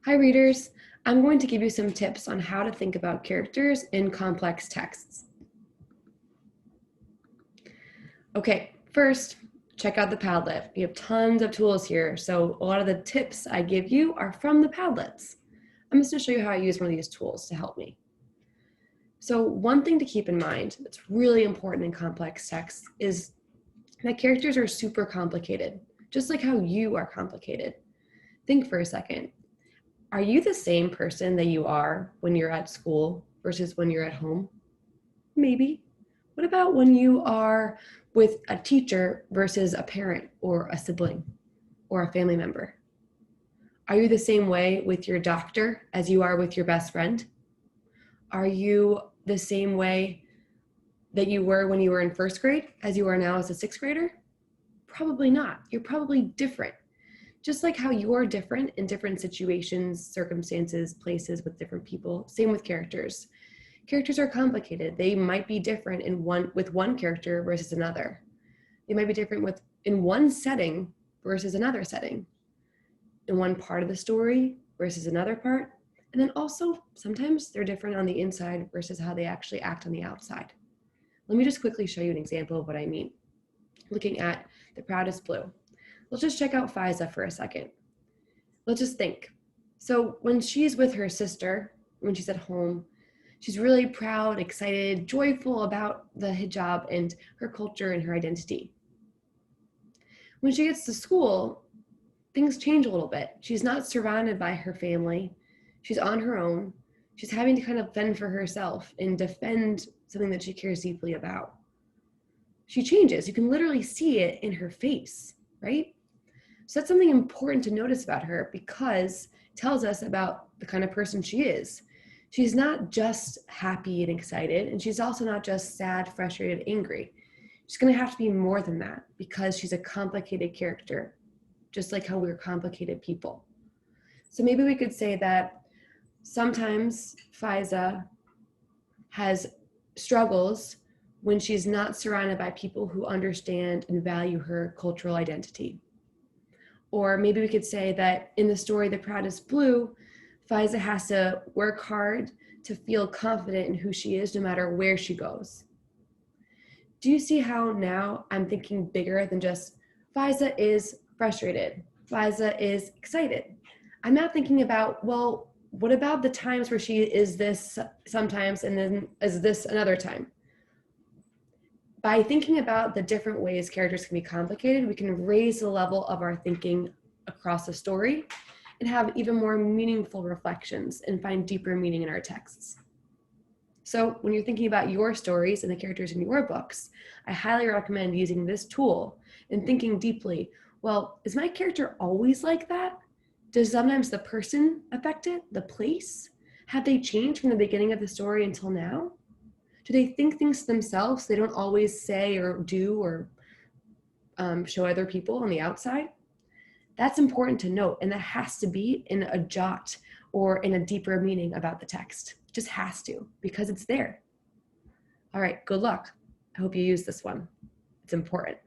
Hi readers, I'm going to give you some tips on how to think about characters in complex texts. Okay, first, check out the Padlet. We have tons of tools here, so a lot of the tips I give you are from the Padlets. I'm just going to show you how I use one of these tools to help me. So one thing to keep in mind that's really important in complex texts is that characters are super complicated, just like how you are complicated. Think for a second. Are you the same person that you are when you're at school versus when you're at home? Maybe. What about when you are with a teacher versus a parent or a sibling or a family member? Are you the same way with your doctor as you are with your best friend? Are you the same way that you were when you were in first grade as you are now as a sixth grader? Probably not. You're probably different. Just like how you're different in different situations, circumstances, places with different people, same with characters. Characters are complicated. They might be different with one character versus another. They might be different in one setting versus another setting, in one part of the story versus another part. And then also sometimes they're different on the inside versus how they actually act on the outside. Let me just quickly show you an example of what I mean. Looking at The Proudest Blue. Let's just check out Faiza for a second. Let's just think. So when she's with her sister, when she's at home, she's really proud, excited, joyful about the hijab and her culture and her identity. When she gets to school, things change a little bit. She's not surrounded by her family. She's on her own. She's having to kind of fend for herself and defend something that she cares deeply about. She changes. You can literally see it in her face, right? So that's something important to notice about her because it tells us about the kind of person she is. She's not just happy and excited, and she's also not just sad, frustrated, angry. She's going to have to be more than that because she's a complicated character, just like how we're complicated people. So maybe we could say that sometimes Faiza has struggles when she's not surrounded by people who understand and value her cultural identity. Or maybe we could say that in the story, The Proudest Blue, Faiza has to work hard to feel confident in who she is no matter where she goes. Do you see how now I'm thinking bigger than just Faiza is frustrated, Faiza is excited? I'm not thinking about, well, what about the times where she is this sometimes and then is this another time? By thinking about the different ways characters can be complicated, we can raise the level of our thinking across a story and have even more meaningful reflections and find deeper meaning in our texts. So when you're thinking about your stories and the characters in your books, I highly recommend using this tool and thinking deeply, well, is my character always like that? Does sometimes the person affect it, the place? Have they changed from the beginning of the story until now? Do they think things to themselves they don't always say or do or show other people on the outside? That's important to note, and that has to be in a jot or in a deeper meaning about the text. It just has to, because it's there. All right, good luck. I hope you use this one. It's important.